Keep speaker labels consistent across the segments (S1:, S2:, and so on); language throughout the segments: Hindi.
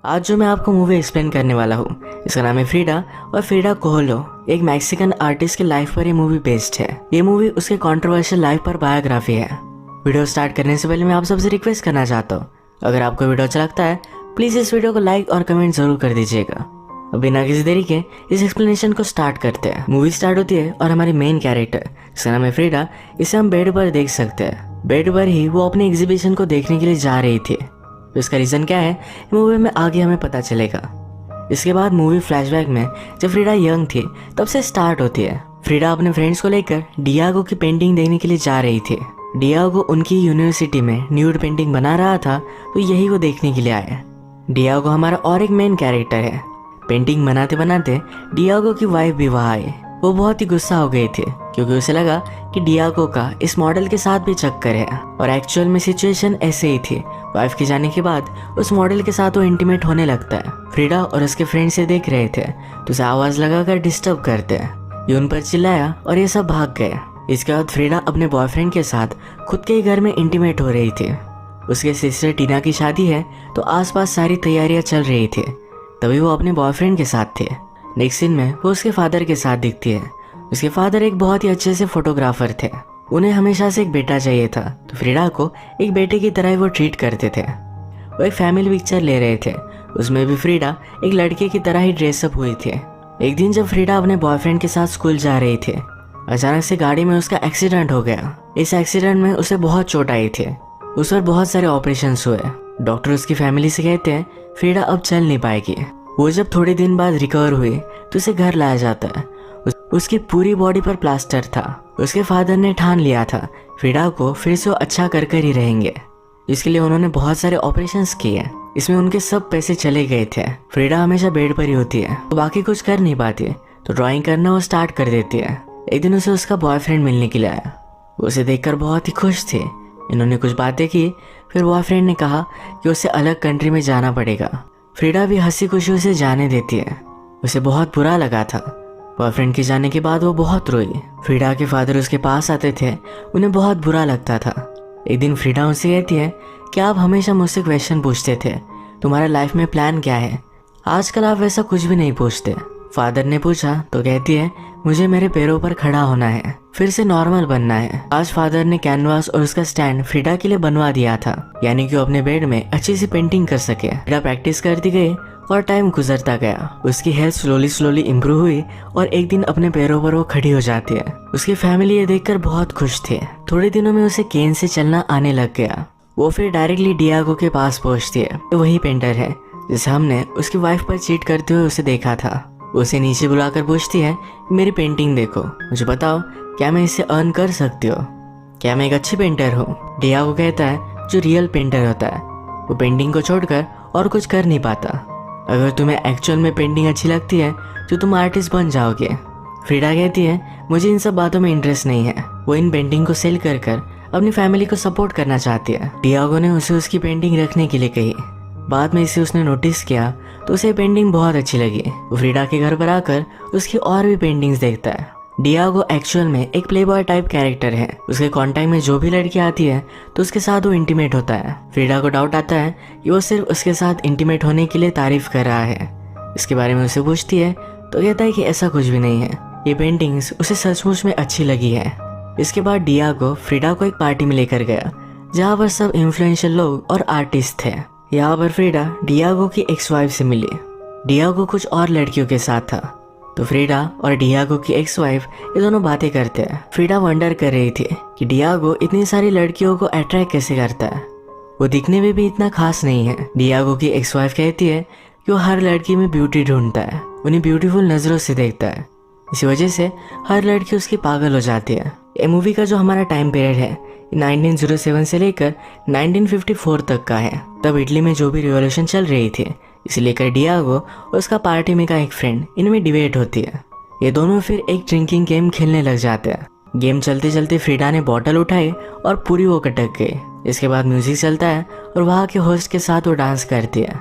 S1: आज जो मैं आपको मूवी एक्सप्लेन करने वाला हूँ इसका नाम है फ्रीडा और फ्रीडा कोहलो एक मैक्सिकन आर्टिस्ट के लाइफ पर ये मूवी बेस्ड है। ये मूवी उसके कंट्रोवर्शियल लाइफ पर बायोग्राफी है। वीडियो स्टार्ट करने से पहले मैं आप सबसे रिक्वेस्ट करना चाहता हूँ, अगर आपको वीडियो अच्छा लगता है प्लीज इस वीडियो को लाइक और कमेंट जरूर कर दीजिएगा। अब बिना किसी देरी के इस एक्सप्लेनेशन को स्टार्ट करते हैं। मूवी स्टार्ट होती है और हमारी मेन कैरेक्टर जिसका नाम है फ्रीडा, इसे हम बेड पर देख सकते हैं। बेड पर ही वो अपने एग्जीबिशन को देखने के लिए जा रही थी। तो इसका रीजन क्या है मूवी में आगे हमें पता चलेगा। इसके बाद मूवी फ्लैशबैक में जब फ्रीडा यंग थी तब से स्टार्ट होती है। फ्रीडा अपने फ्रेंड्स को लेकर डियागो की पेंटिंग देखने के लिए जा रही थी। डियागो उनकी यूनिवर्सिटी में न्यूड पेंटिंग बना रहा था, तो यही वो देखने के लिए आया। डियागो हमारा और एक मेन कैरेक्टर है। पेंटिंग बनाते बनाते डियागो की वाइफ भी वहाँ आई। वो बहुत ही गुस्सा हो गई थी क्योंकि उसे लगा कि डियागो का इस मॉडल के साथ भी चक्कर है और एक्चुअल में सिचुएशन ऐसे ही थी। वाइफ के जाने के बाद उस मॉडल के साथ वो इंटीमेट होने लगता है। फ्रीडा और उसके फ्रेंड से देख रहे थे तो उसे आवाज लगाकर डिस्टर्ब करते हैं। ये उन पर चिल्लाया और ये सब भाग गए। इसके बाद फ्रीडा अपने बॉयफ्रेंड के साथ खुद के ही घर में इंटीमेट हो रही थी। उसके सिस्टर टीना की शादी है तो आसपास सारी तैयारियां चल रही थी। तभी वो अपने बॉयफ्रेंड के साथ थे। नेक्स्ट सीन में वो उसके फादर के साथ दिखती है। उसके फादर एक बहुत ही अच्छे से फोटोग्राफर थे। उन्हें हमेशा से एक बेटा चाहिए था, तो फ्रीडा को एक बेटे की तरह ही वो ट्रीट करते थे। वो एक फैमिली पिक्चर ले रहे थे, उसमें भी फ्रीडा एक लड़के की तरह ही ड्रेसअप हुई थी। एक दिन जब फ्रीडा अपने बॉयफ्रेंड के साथ स्कूल जा रही थी, अचानक से गाड़ी में उसका एक्सीडेंट हो गया। इस एक्सीडेंट में उसे बहुत चोट आई थी। उस पर बहुत सारे ऑपरेशन हुए। डॉक्टर उसकी फैमिली से कहते हैं फ्रीडा अब चल नहीं पाएगी। वो जब थोड़े दिन बाद रिकवर हुई तो उसे घर लाया जाता है। उसकी पूरी बॉडी पर प्लास्टर था। उसके फादर ने ठान लिया था फ्रीडा को फिर से अच्छा कर कर ही रहेंगे। इसके लिए उन्होंने बहुत सारे ऑपरेशंस किए। इसमें उनके सब पैसे चले गए थे। फ्रीडा हमेशा बेड पर ही होती है तो बाकी कुछ कर नहीं पाती, तो ड्राइंग करना वो स्टार्ट कर देती है। एक दिन उसे उसका बॉयफ्रेंड मिलने के लिए आया। वो उसे देखकर बहुत ही खुश थे। इन्होंने कुछ बातें की। फिर बॉयफ्रेंड ने कहा कि उसे अलग कंट्री में जाना पड़ेगा। फ्रीडा भी हंसी खुशी उसे जाने देती है। उसे बहुत बुरा लगा था। बॉयफ्रेंड के जाने के बाद वो बहुत रोई। फ्रीडा के फादर उसके पास आते थे, उन्हें बहुत बुरा लगता था। एक दिन फ्रीडा उनसे कहती है कि आप हमेशा मुझसे क्वेश्चन पूछते थे, तुम्हारा लाइफ में प्लान क्या है? आजकल आप वैसा कुछ भी नहीं पूछते। फादर ने पूछा तो कहती है मुझे मेरे पैरों पर खड़ा होना है, फिर से नॉर्मल बनना है। आज फादर ने कैनवास और उसका स्टैंड फ्रीडा के लिए बनवा दिया था, यानी कि वो अपने बेड में अच्छी सी पेंटिंग कर सके। फ्रीडा प्रैक्टिस करती गई और टाइम गुजरता गया। उसकी हेल्थ स्लोली इम्प्रूव हुई और एक दिन अपने पैरों पर वो खड़ी हो जाती है। उसकी फैमिली ये देखकर बहुत खुश थे। थोड़े दिनों में उसे केन से चलना आने लग गया। वो फिर डायरेक्टली डियागो के पास पहुंचती है। तो वही पेंटर है जिसे हमने उसकी वाइफ पर चीट करते हुए उसे देखा था। उसे नीचे बुलाकर पूछती है मेरी पेंटिंग देखो, मुझे बताओ क्या मैं इसे अर्न कर सकती हूँ? क्या मैं एक अच्छी पेंटर हूँ? डियागो कहता है जो रियल पेंटर होता है वो पेंटिंग को छोड़कर और कुछ कर नहीं पाता। अगर तुम्हें एक्चुअल में पेंटिंग अच्छी लगती है तो तुम आर्टिस्ट बन जाओगे। फ्रीडा कहती है मुझे इन सब बातों में इंटरेस्ट नहीं है। वो इन पेंटिंग को सेल कर कर अपनी फैमिली को सपोर्ट करना चाहती है। डियागो ने उसे उसकी पेंटिंग रखने के लिए कही। बाद में इसे उसने नोटिस किया तो उसे पेंटिंग बहुत अच्छी लगी। वो फ्रीडा के घर पर आकर उसकी और भी पेंटिंग्स देखता है। डियागो एक्चुअल में एक प्लेबॉय टाइप कैरेक्टर है। उसके कांटेक्ट में जो भी लड़की आती है तो उसके साथ वो इंटीमेट होता है। फ्रीडा को डाउट आता है कि वो सिर्फ उसके साथ इंटीमेट होने के लिए तारीफ कर रहा है। इसके बारे में उसे पूछती है तो कहता है कि ऐसा कुछ भी नहीं है, ये पेंटिंग्स उसे सचमुच में अच्छी लगी है। इसके बाद डियागो फ्रीडा को एक पार्टी में लेकर गया जहाँ पर सब इन्फ्लुएंशियल लोग और आर्टिस्ट थे। यहाँ पर फ्रीडा डियागो की एक्स वाइफ से मिली। डियागो कुछ और लड़कियों के साथ था, तो फ्रीडा और डियागो की एक्स वाइफ ये दोनों बातें करते हैं। फ्रीडा वंडर कर रही थी कि डियागो इतनी सारी लड़कियों को अट्रैक्ट कैसे करता है, वो दिखने में भी इतना खास नहीं है। डियागो की एक्स वाइफ कहती है कि वो हर लड़की में ब्यूटी ढूंढता है, उन्हें ब्यूटीफुल नज़रों से देखता है। इसी वजह से हर लड़की उसकी पागल हो जाती है। ये मूवी का जो हमारा टाइम पीरियड है 1907 से लेकर 1954 तक का है। तब इटली में जो भी रिवॉल्यूशन चल रही थी, इसे लेकर डियागो और उसका पार्टी में का एक फ्रेंड इनमें डिबेट होती है। ये दोनों फिर एक ड्रिंकिंग गेम खेलने लग जाते हैं। गेम चलते चलते फ्रीडा ने बॉटल उठाई और पूरी वो कटक गई। इसके बाद म्यूजिक चलता है और वहाँ के होस्ट के साथ वो डांस करती है।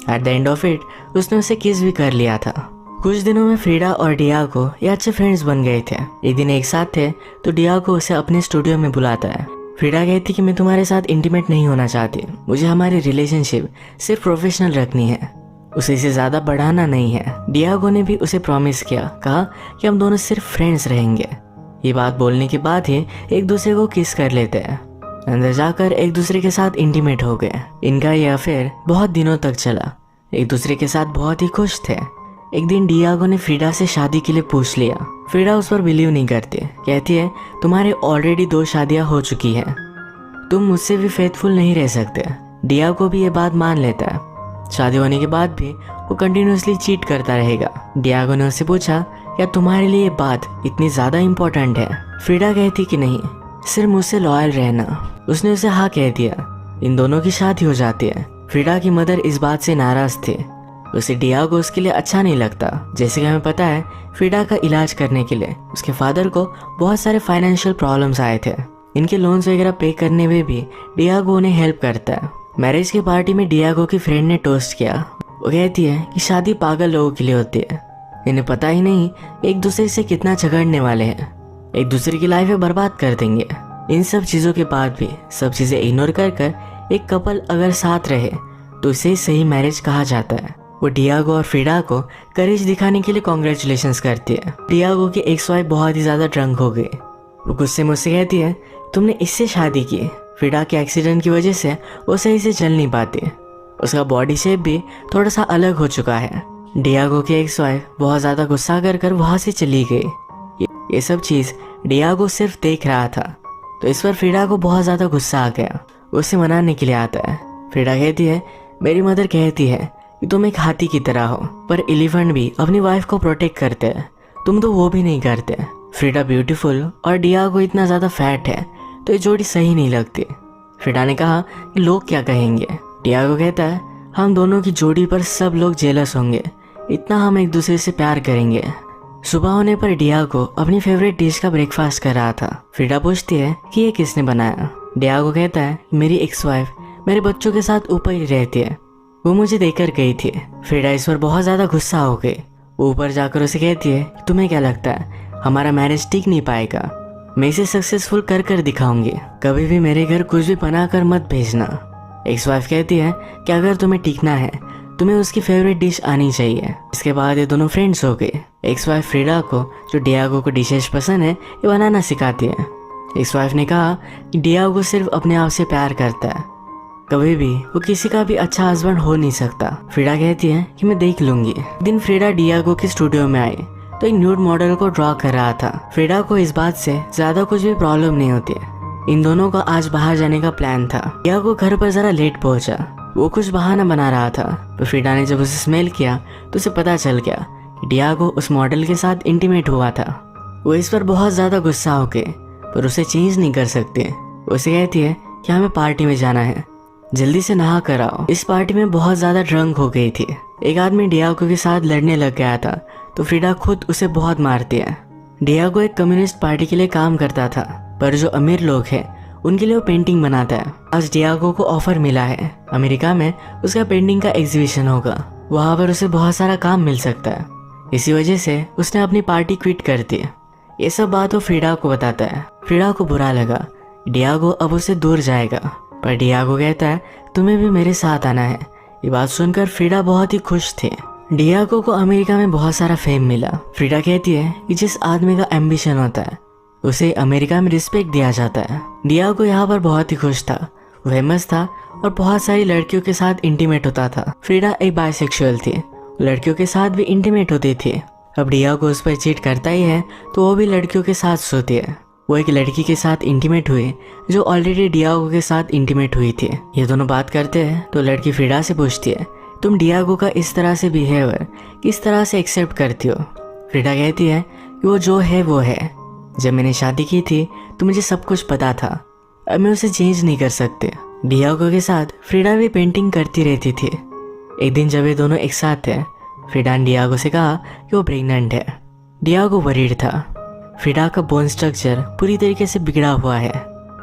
S1: At the end of it उसने उसे किस भी कर लिया था। कुछ दिनों में फ्रीडा और डियागो ये अच्छे फ्रेंड्स बन गए थे। एक दिन एक साथ थे तो डियागो उसे अपने स्टूडियो में बुलाता है। फ्रीडा कहती कि मैं तुम्हारे साथ इंटीमेट नहीं होना चाहती, मुझे हमारी रिलेशनशिप सिर्फ प्रोफेशनल रखनी है। उसे इसे ज्यादा बढ़ाना नहीं है। डियागो ने भी उसे प्रॉमिस किया, कहा कि हम दोनों सिर्फ फ्रेंड्स रहेंगे। ये बात बोलने के बाद ही एक दूसरे को किस कर लेते हैं। अंदर जाकर एक दूसरे के साथ इंटीमेट हो गए। इनका ये अफेयर बहुत दिनों तक चला। एक दूसरे के साथ बहुत ही खुश थे। एक दिन डियागो ने फ्रीडा से शादी के लिए पूछ लिया। फ्रीडा उस पर बिलीव नहीं करती, कहती है तुम्हारे ऑलरेडी 2 शादियां हो चुकी हैं, तुम मुझसे भी फेथफुल नहीं रह सकते। डियागो भी ये बात मान लेता है। शादी होने के बाद भी वो कंटिन्यूसली चीट करता रहेगा। डियागो ने उससे पूछा क्या तुम्हारे लिए ये बात इतनी ज्यादा इम्पोर्टेंट है। फ्रीडा कहती कि नहीं, सिर्फ मुझसे लॉयल रहना। उसने उसे हाँ कह दिया। इन दोनों की शादी हो जाती है। फ्रीडा की मदर इस बात से नाराज थी। उसे डियागो उसके लिए अच्छा नहीं लगता। जैसे कि हमें पता है, फ्रीडा का इलाज करने के लिए उसके फादर को बहुत सारे फाइनेंशियल प्रॉब्लम्स आए थे। इनके लोन्स वगैरह पे करने में भी डियागो उन्हें हेल्प करता है। मैरिज की पार्टी में डियागो की फ्रेंड ने टोस्ट किया। वो कहती है कि शादी पागल लोगों के लिए होती है, इन्हें पता ही नहीं एक दूसरे से कितना झगड़ने वाले हैं, एक दूसरे की लाइफ में बर्बाद कर देंगे। इन सब चीज़ों के बाद भी सब चीज़ें इग्नोर कर एक कपल अगर साथ रहे तो इसे सही मैरिज कहा जाता है। वो डियागो और फ्रीडा को करेज दिखाने के लिए कॉन्ग्रेचुलेशंस करती है। डियागो की एक्स वाइफ बहुत ही ज़्यादा ड्रंक हो गई। वो गुस्से में उससे कहती है तुमने इससे शादी की। फ्रीडा के एक्सीडेंट की वजह से वो सही से चल नहीं पाती। उसका बॉडी शेप भी थोड़ा सा अलग हो चुका है। डियागो की एक्स वाइफ बहुत ज़्यादा गुस्सा कर वहाँ से चली गई। ये सब चीज़ डियागो सिर्फ देख रहा था, तो इस पर फ्रीडा को बहुत ज़्यादा गुस्सा आ गया। उसे मनाने के लिए आता है। फ्रीडा कहती है मेरी मदर कहती है कि तुम एक हाथी की तरह हो, पर एलिफेंट भी अपनी वाइफ को प्रोटेक्ट करते हैं, तुम तो वो भी नहीं करते। फ्रीडा ब्यूटीफुल और डियागो इतना ज़्यादा फैट है, तो ये जोड़ी सही नहीं लगती। फ्रीडा ने कहा कि लोग क्या कहेंगे। डियागो कहता है हम दोनों की जोड़ी पर सब लोग जेलस होंगे, इतना हम एक दूसरे से प्यार करेंगे। सुबह होने पर डियागो अपनी फेवरेट डिश का ब्रेकफास्ट कर रहा था। फ्रीडा पूछती है कि ये किसने बनाया। डियागो कहता है मेरी एक्स वाइफ मेरे बच्चों के साथ ऊपर ही रहती है, वो मुझे देकर गई थी। फ्रीडा इस पर बहुत ज़्यादा गुस्सा हो गई। वो ऊपर जाकर उसे कहती है तुम्हें क्या लगता है हमारा मैरिज टिक नहीं पाएगा, मैं इसे सक्सेसफुल कर दिखाऊंगी, कभी भी मेरे घर कुछ भी बना कर मत भेजना। एक्स वाइफ कहती है कि अगर तुम्हें टिकना है तुम्हें उसकी फेवरेट डिश आनी चाहिए। इसके बाद ये दोनों फ्रेंड्स हो गए। एक्स वाइफ फ्रीडा को जो डियागो को डिशेज पसंद है ये बनाना सिखाती है। एक्स वाइफ ने कहा कि डियागो सिर्फ अपने आप से प्यार करता है, कभी भी वो किसी का भी अच्छा हस्बैंड हो नहीं सकता। फ्रीडा कहती है कि मैं देख लूंगी। एक दिन फ्रीडा डियागो के स्टूडियो में आई तो एक न्यूड मॉडल को ड्रॉ कर रहा था। फ्रीडा को इस बात से ज्यादा कुछ भी प्रॉब्लम नहीं होती है। इन दोनों का आज बाहर जाने का प्लान था। डियागो घर पर जरा लेट पहुंचा। वो कुछ बहाना बना रहा था, पर फ्रीडा ने जब उसे स्मेल किया तो उसे पता चल गया कि डियागो उस मॉडल के साथ इंटीमेट हुआ था। वो इस पर बहुत ज्यादा गुस्सा हो गए, पर उसे चेंज नहीं कर सकते। उसे कहती है कि हमें पार्टी में जाना है, जल्दी से नहा कर आओ। इस पार्टी में बहुत ज्यादा ड्रंक हो गई थी। एक आदमी डियागो के साथ लड़ने लग गया था, तो फ्रीडा खुद उसे बहुत मारती है। डियागो एक कम्युनिस्ट पार्टी के लिए काम करता था, पर जो अमीर लोग हैं उनके लिए वो पेंटिंग बनाता है। आज डियागो को ऑफर मिला है अमेरिका में उसका पेंटिंग का एग्जीबिशन होगा, वहाँ पर उसे बहुत सारा काम मिल सकता है। इसी वजह से उसने अपनी पार्टी क्विट कर दी। ये सब बात वो फ्रीडा को बताता है। फ्रीडा को बुरा लगा, डियागो अब उससे दूर जाएगा, पर डियागो कहता है तुम्हें भी मेरे साथ आना है। ये बात सुनकर फ्रीडा बहुत ही खुश थी। डियागो को अमेरिका में बहुत सारा फेम मिला। फ्रीडा कहती है कि जिस आदमी का एम्बिशन होता है उसे अमेरिका में रिस्पेक्ट दिया जाता है। डियागो यहाँ पर बहुत ही खुश था, फेमस था और बहुत सारी लड़कियों के साथ इंटीमेट होता था। फ्रीडा एक बाइसेक्सुअल थी, लड़कियों के साथ भी इंटीमेट होती थी। अब डियागो उस पर चीट करता ही है तो वो भी लड़कियों के साथ सोती है। वो एक लड़की के साथ इंटीमेट हुई जो ऑलरेडी डियागो के साथ इंटीमेट हुई थी। ये दोनों बात करते हैं तो लड़की फ्रीडा से पूछती है तुम डियागो का इस तरह से बिहेवियर किस तरह से एक्सेप्ट करती हो। फ्रीडा कहती है कि वो जो है वो है, जब मैंने शादी की थी तो मुझे सब कुछ पता था, अब मैं उसे चेंज नहीं कर सकते। डियागो के साथ फ्रीडा भी पेंटिंग करती रहती थी। एक दिन जब ये दोनों एक साथ थे, फ्रीडा ने डियागो से कहा कि वो प्रेग्नेंट है। डियागो वरीड था। फ्रीडा का बोन स्ट्रक्चर पूरी तरीके से बिगड़ा हुआ है,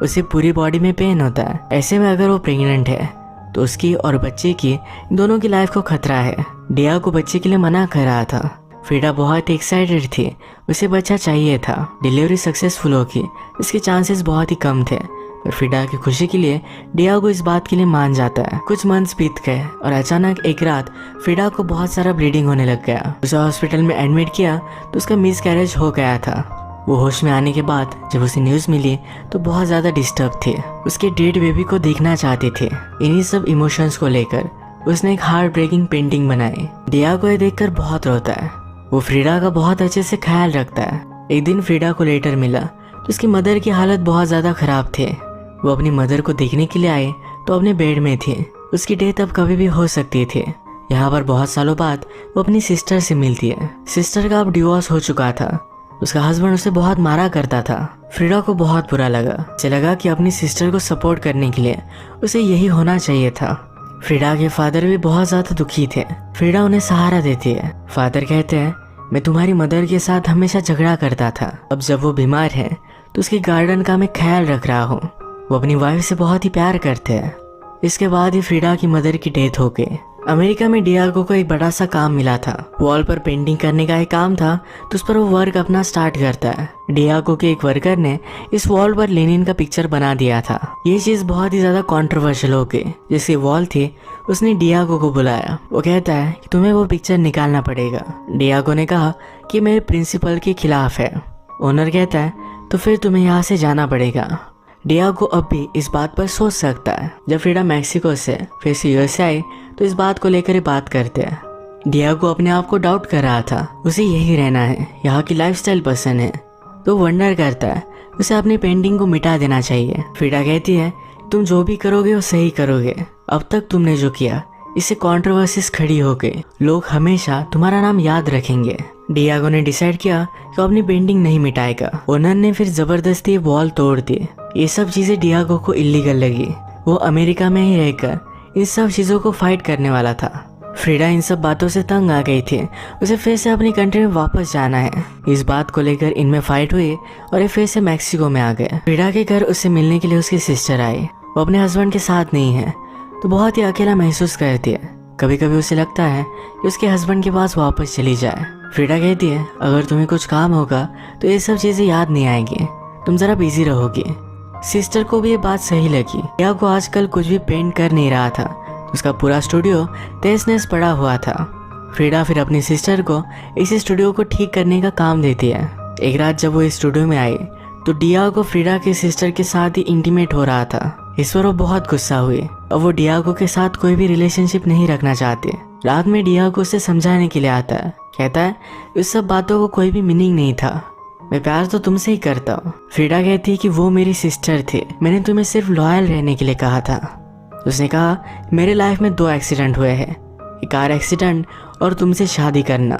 S1: उसे पूरी बॉडी में पेन होता है। ऐसे में अगर वो प्रेग्नेंट है तो उसकी और बच्चे की दोनों की लाइफ को खतरा है। डियागो बच्चे के लिए मना कर रहा था। फ्रीडा बहुत ही एक्साइटेड थी, उसे बच्चा चाहिए था। डिलीवरी सक्सेसफुल होगी इसके चांसेस बहुत ही कम थे, पर फ्रीडा की खुशी के लिए डियागो इस बात के लिए मान जाता है। कुछ मंथ्स बीत गए और अचानक एक रात फ्रीडा को बहुत सारा ब्लीडिंग होने लग गया। उसे हॉस्पिटल में एडमिट किया तो उसका मिसकैरेज हो गया था। वो होश में आने के बाद जब उसे न्यूज़ मिली तो बहुत ज़्यादा डिस्टर्ब थे। उसके डेड बेबी को देखना चाहते थे। इन्हीं सब इमोशंस को लेकर उसने एक हार्ट ब्रेकिंग पेंटिंग बनाई। डियागो ये देखकर बहुत रोता है। वो फ्रीडा का बहुत अच्छे से ख्याल रखता है। एक दिन फ्रीडा को लेटर मिला तो उसकी मदर की हालत बहुत ज़्यादा खराब थे। वो अपनी मदर को देखने के लिए आए तो अपने बेड में थे। उसकी डेथ अब कभी भी हो सकती थी। यहाँ पर बहुत सालों बाद वो अपनी सिस्टर से मिलती है। सिस्टर का अब डिवोर्स हो चुका था। उसका हस्बैंड उसे बहुत मारा करता था। फ्रीडा को बहुत बुरा लगा। उसे लगा कि अपनी सिस्टर को सपोर्ट करने के लिए उसे यही होना चाहिए था। फ्रीडा के फादर भी बहुत ज़्यादा दुखी थे। फ्रीडा उन्हें सहारा देती है। फादर कहते हैं, मैं तुम्हारी मदर के साथ हमेशा झगड़ा करता था। अब जब वो बीमार है तो उसके गार्डन का मैं ख्याल रख रहा हूँ। वो अपनी वाइफ से बहुत ही प्यार करते हैं। इसके बाद ही फ्रीडा की मदर की डेथ हो गई। अमेरिका में डियागो को एक बड़ा सा काम मिला था। वॉल पर पेंटिंग करने का एक काम था तो उस पर वो वर्क अपना स्टार्ट करता है। डियागो के एक वर्कर ने इस वॉल पर लेनिन का पिक्चर बना दिया था। ये चीज बहुत ही ज्यादा कंट्रोवर्शियल हो गई। जिसकी वॉल थी उसने डियागो को बुलाया। वो कहता है कि तुम्हें वो पिक्चर निकालना पड़ेगा। डियागो ने कहा कि मेरे प्रिंसिपल के खिलाफ है। ओनर कहता है तो फिर तुम्हें यहाँ से जाना पड़ेगा। डियागो अब भी इस बात पर सोच सकता है। जब फ्रीडा मैक्सिको से फिर से यूएसए आई तो इस बात को लेकर बात करते हैं। डियागो अपने आप को डाउट कर रहा था। उसे यही रहना है, यहाँ की लाइफस्टाइल पसंद है। तो वंडर करता है उसे अपनी पेंटिंग को मिटा देना चाहिए। फ्रीडा कहती है तुम जो भी करोगे वो सही करोगे। अब तक तुमने जो किया इससे कंट्रोवर्सीज खड़ी हो गई। लोग हमेशा तुम्हारा नाम याद रखेंगे। डियागो ने डिसाइड किया कि अपनी पेंटिंग नहीं मिटाएगा। ओनर ने फिर जबरदस्ती वॉल तोड़ दी। ये सब चीजें डियागो को इलीगल लगी। वो अमेरिका में ही रहकर इन सब चीजों को फाइट करने वाला था। फ्रीडा इन सब बातों से तंग आ गई थी। उसे फिर से अपनी कंट्री में वापस जाना है। इस बात को लेकर इनमें फाइट हुई और ये फिर से मैक्सिको में आ गए। फ्रीडा के घर उससे मिलने के लिए उसकी सिस्टर आई। वो अपने हस्बैंड के साथ नहीं है तो बहुत ही अकेला महसूस करती है। कभी कभी उसे लगता है कि उसके हस्बैंड के पास वापस चली जाए। फ्रीडा कहती है अगर तुम्हें कुछ काम होगा तो ये सब चीजें याद नहीं आएंगी, तुम जरा बिजी रहोगी। सिस्टर को भी ये बात सही लगी। डियागो आजकल कुछ भी पेंट कर नहीं रहा था। उसका पूरा स्टूडियो तहस नहस पड़ा हुआ था। फ्रीडा फिर अपनी सिस्टर को इस स्टूडियो को ठीक करने का काम देती है। एक रात जब वो इस स्टूडियो में आई तो डियागो फ्रीडा की सिस्टर के साथ ही इंटीमेट हो रहा था। इस पर वो बहुत गुस्सा हुई और वो डियागो के साथ कोई भी रिलेशनशिप नहीं रखना चाहती। रात में डियागो उसे समझाने के लिए आता है। कहता है इस सब बातों को कोई भी मीनिंग नहीं था, मैं प्यार तो तुमसे ही करता हूँ। फ्रीडा कहती है कि वो मेरी सिस्टर थी, मैंने तुम्हें सिर्फ लॉयल रहने के लिए कहा था। उसने कहा मेरे लाइफ में 2 एक्सीडेंट हुए हैं, एक कार एक्सीडेंट और तुमसे शादी करना।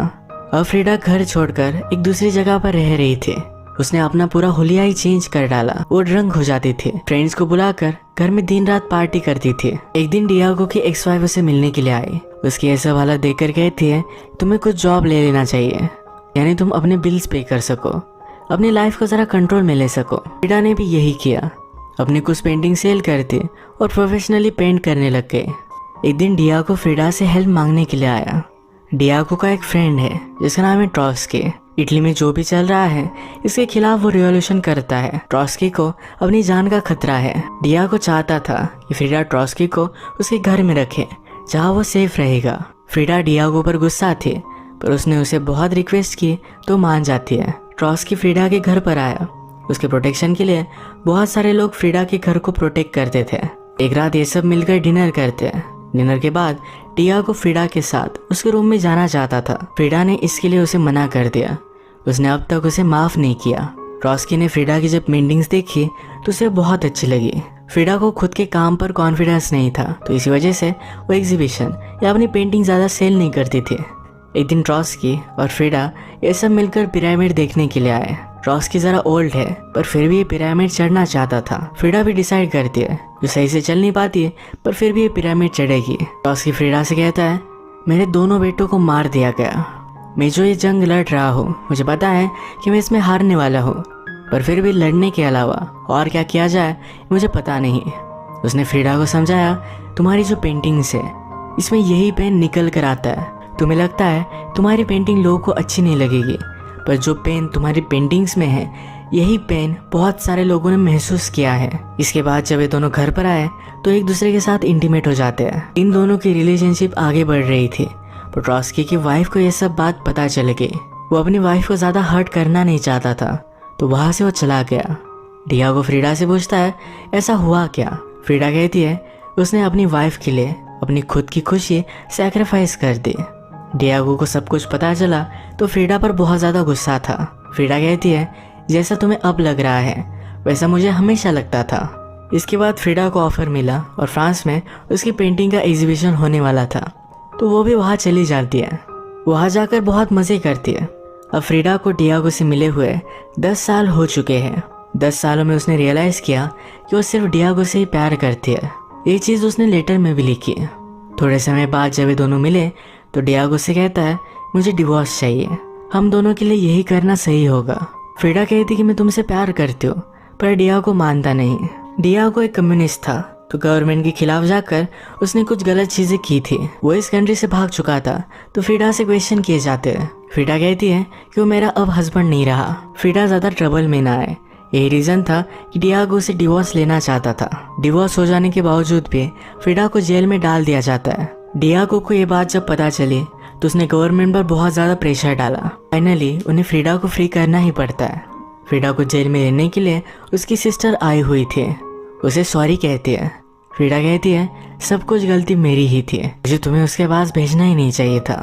S1: अब फ्रीडा घर छोड़कर एक दूसरी जगह पर रह रही थी। उसने अपना पूरा हुलिया ही चेंज कर डाला। वो ड्रंक हो जाती थी। फ्रेंड्स को बुलाकर घर में दिन रात पार्टी करती थी। एक दिन डियागो की एक्स वाइफ उसे मिलने के लिए आई। उसकी ऐसा हालत देखकर कहती है तुम्हें कुछ जॉब ले लेना चाहिए, यानी तुम अपने बिल्स पे कर सको, अपनी लाइफ को जरा कंट्रोल में ले सको। फ्रीडा ने भी यही किया। अपनी कुछ पेंटिंग सेल करते और प्रोफेशनली पेंट करने लग गए। एक दिन डियागो फ्रीडा से हेल्प मांगने के लिए आया। डियागो का एक फ्रेंड है जिसका नाम है ट्रॉट्स्की। इटली में जो भी चल रहा है इसके खिलाफ वो रिवॉल्यूशन करता है। ट्रॉट्स्की को अपनी जान का खतरा है। डियागो चाहता था कि फ्रीडा ट्रॉट्स्की को उसके घर में रखे जहाँ वो सेफ रहेगा। फ्रीडा डियागो पर गुस्सा थी पर उसने उसे बहुत रिक्वेस्ट की तो मान जाती है। ट्रॉट्स्की फ्रीडा के घर पर आया। उसके प्रोटेक्शन के लिए बहुत सारे लोग फ्रीडा के घर को प्रोटेक्ट करते थे। एक रात ये सब मिलकर डिनर करते हैं। डिनर के बाद डियागो फ्रीडा के साथ उसके रूम में जाना चाहता था। फ्रीडा ने इसके लिए उसे मना कर दिया। उसने अब तक उसे माफ नहीं किया। ट्रॉट्स्की ने फ्रीडा की जब पेंटिंग्स देखी तो उसे बहुत अच्छी लगी। फ्रीडा को खुद के काम पर कॉन्फिडेंस नहीं था तो इसी वजह से वो एग्जीबिशन या अपनी पेंटिंग ज़्यादा सेल नहीं करती थी। एक दिन ट्रॉट्स्की और फ्रीडा ये सब मिलकर पिरामिड देखने के लिए आए। ट्रॉट्स्की जरा ओल्ड है पर फिर भी ये पिरामिड चढ़ना चाहता था। फ्रीडा भी डिसाइड करती है जो सही से चल नहीं पाती है पर फिर भी ये पिरामिड चढ़ेगी। ट्रॉट्स्की फ्रीडा से कहता है मेरे दोनों बेटों को मार दिया गया। मैं जो ये जंग लड़ रहा हूँ मुझे पता है कि मैं इसमें हारने वाला हूँ, पर फिर भी लड़ने के अलावा और क्या किया जाए मुझे पता नहीं। उसने फ्रीडा को समझाया तुम्हारी जो पेंटिंग्स है इसमें यही पेन निकल कर आता है। तुम्हें लगता है तुम्हारी पेंटिंग लोगों को अच्छी नहीं लगेगी, पर जो पेन तुम्हारी पेंटिंग्स में है यही पेन बहुत सारे लोगों ने महसूस किया है। इसके बाद जब ये दोनों घर पर आए तो एक दूसरे के साथ इंटीमेट हो जाते हैं। इन दोनों की रिलेशनशिप आगे बढ़ रही थी। पेट्रोस्की की वाइफ को यह सब बात पता चल गई। वो अपनी वाइफ को ज़्यादा हर्ट करना नहीं चाहता था, तो वहाँ से वो चला गया। डियागो फ्रीडा से पूछता है ऐसा हुआ क्या। फ्रीडा कहती है उसने अपनी वाइफ के लिए अपनी खुद की खुशी सैक्रिफाइस कर दी। डियागो को सब कुछ पता चला तो फ्रीडा पर बहुत ज़्यादा गुस्सा था। फ्रीडा कहती है जैसा तुम्हें अब लग रहा है वैसा मुझे हमेशा लगता था। इसके बाद फ्रीडा को ऑफर मिला और फ्रांस में उसकी पेंटिंग का एग्जीबिशन होने वाला था, तो वो भी वहाँ चली जाती है। वहाँ जाकर बहुत मज़े करती है। अब फ्रीडा को डियागो से मिले हुए 10 साल हो चुके हैं। 10 सालों में उसने रियलाइज़ किया कि वो सिर्फ डियागो से ही प्यार करती है। ये चीज़ उसने लेटर में भी लिखी। थोड़े समय बाद जब ये दोनों मिले तो डियागो से कहता है मुझे डिवोर्स चाहिए, हम दोनों के लिए यही करना सही होगा। फ्रीडा कहती कि मैं तुमसे प्यार करती हूँ, पर डियागो मानता नहीं। डियागो एक कम्युनिस्ट था, तो गवर्नमेंट के खिलाफ जाकर उसने कुछ गलत चीज़ें की थी। वो इस कंट्री से भाग चुका था, तो फ्रीडा से क्वेश्चन किए जाते हैं। फ्रीडा कहती है कि वो मेरा अब हस्बैंड नहीं रहा। फ्रीडा ज़्यादा ट्रबल में ना आए, यही रीज़न था कि डियागो से डिवोर्स लेना चाहता था। डिवोर्स हो जाने के बावजूद भी फ्रीडा को जेल में डाल दिया जाता है। डियागो को ये बात जब पता चली तो उसने गवर्नमेंट पर बहुत ज़्यादा प्रेशर डाला। फाइनली उन्हें फ्रीडा को फ्री करना ही पड़ता है। फ्रीडा को जेल में रहने के लिए उसकी सिस्टर आई हुई थी, उसे सॉरी कहती है। फ्रीडा कहती है सब कुछ गलती मेरी ही थी, मुझे तुम्हें उसके पास भेजना ही नहीं चाहिए था।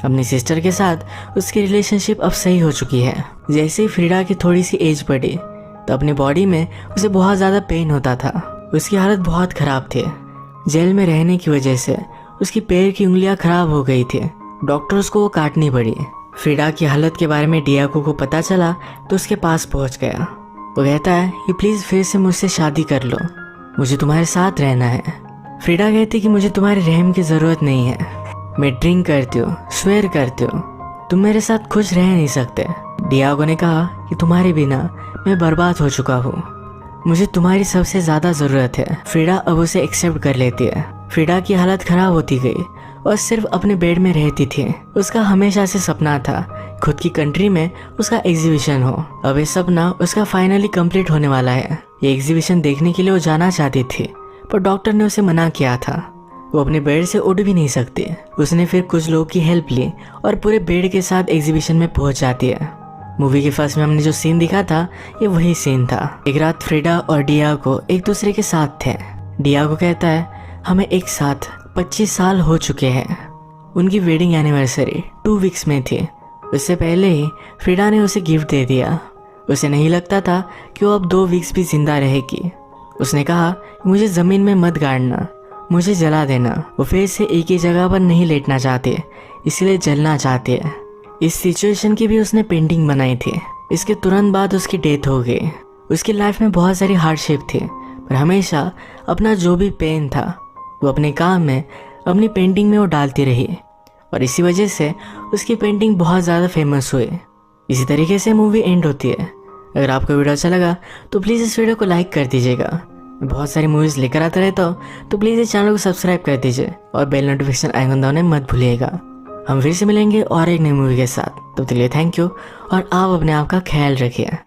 S1: अपनी सिस्टर के साथ उसकी रिलेशनशिप अब सही हो चुकी है। जैसे ही फ्रीडा की थोड़ी सी एज बढ़ी तो अपनी बॉडी में उसे बहुत ज़्यादा पेन होता था। उसकी हालत बहुत ख़राब थी। जेल में रहने की वजह से उसकी पैर की उंगलियां खराब हो गई थी, डॉक्टर्स को वो काटनी पड़ी। फ्रीडा की हालत के बारे में डियागो को पता चला तो उसके पास पहुंच गया। वो कहता है कि प्लीज़ फिर से मुझसे शादी कर लो, मुझे तुम्हारे साथ रहना है। फ्रीडा कहती कि मुझे तुम्हारे रहम की ज़रूरत नहीं है, मैं ड्रिंक करती हूँ, स्वेयर करती हूँ, तुम मेरे साथ खुश रह नहीं सकते। डियागो ने कहा कि तुम्हारे बिना मैं बर्बाद हो चुका हूँ, मुझे तुम्हारी सबसे ज़्यादा ज़रूरत है। फ्रीडा अब उसे एक्सेप्ट कर लेती है। फ्रीडा की हालत ख़राब होती गई और सिर्फ अपने बेड में रहती थी। उसका हमेशा से सपना था खुद की कंट्री में उसका एग्जीबिशन हो। अब ये सपना उसका फाइनली कंप्लीट होने वाला है। ये एग्जीबिशन देखने के लिए वो जाना चाहती थी, पर डॉक्टर ने उसे मना किया था। वो अपने बेड से उठ भी नहीं सकती। उसने फिर कुछ लोगों की हेल्प ली और पूरे बेड के साथ एग्जीबिशन में पहुंच जाती है। मूवी के फर्स्ट में हमने जो सीन दिखा था ये वही सीन था। एक रात फ्रीडा और डियागो एक दूसरे के साथ थे। डियागो कहता है हमें एक साथ 25 साल हो चुके हैं। उनकी वेडिंग एनिवर्सरी 2 वीक्स में थी। उससे पहले ही फ्रीडा ने उसे गिफ्ट दे दिया। उसे नहीं लगता था कि वो अब 2 वीक्स भी जिंदा रहेगी। उसने कहा मुझे ज़मीन में मत गाड़ना, मुझे जला देना। वो फिर से एक ही जगह पर नहीं लेटना चाहते, इसलिए जलना चाहते हैं। इस सिचुएशन की भी उसने पेंटिंग बनाई थी। इसके तुरंत बाद उसकी डेथ हो गई। उसकी लाइफ में बहुत सारी हार्डशिप थी, पर हमेशा अपना जो भी पेन था वो अपने काम में, अपनी पेंटिंग में वो डालती रही, और इसी वजह से उसकी पेंटिंग बहुत ज़्यादा फेमस हुई। इसी तरीके से मूवी एंड होती है। अगर आपको वीडियो अच्छा लगा तो प्लीज़ इस वीडियो को लाइक कर दीजिएगा। मैं बहुत सारी मूवीज़ लेकर आता रहता हूँ, तो प्लीज़ इस चैनल को सब्सक्राइब कर दीजिए और बेल नोटिफिकेशन आइकन दबाना मत भूलिएगा। हम फिर से मिलेंगे और एक नई मूवी के साथ। तो चलिए थैंक यू, और आप अपने आप का ख्याल रखिए।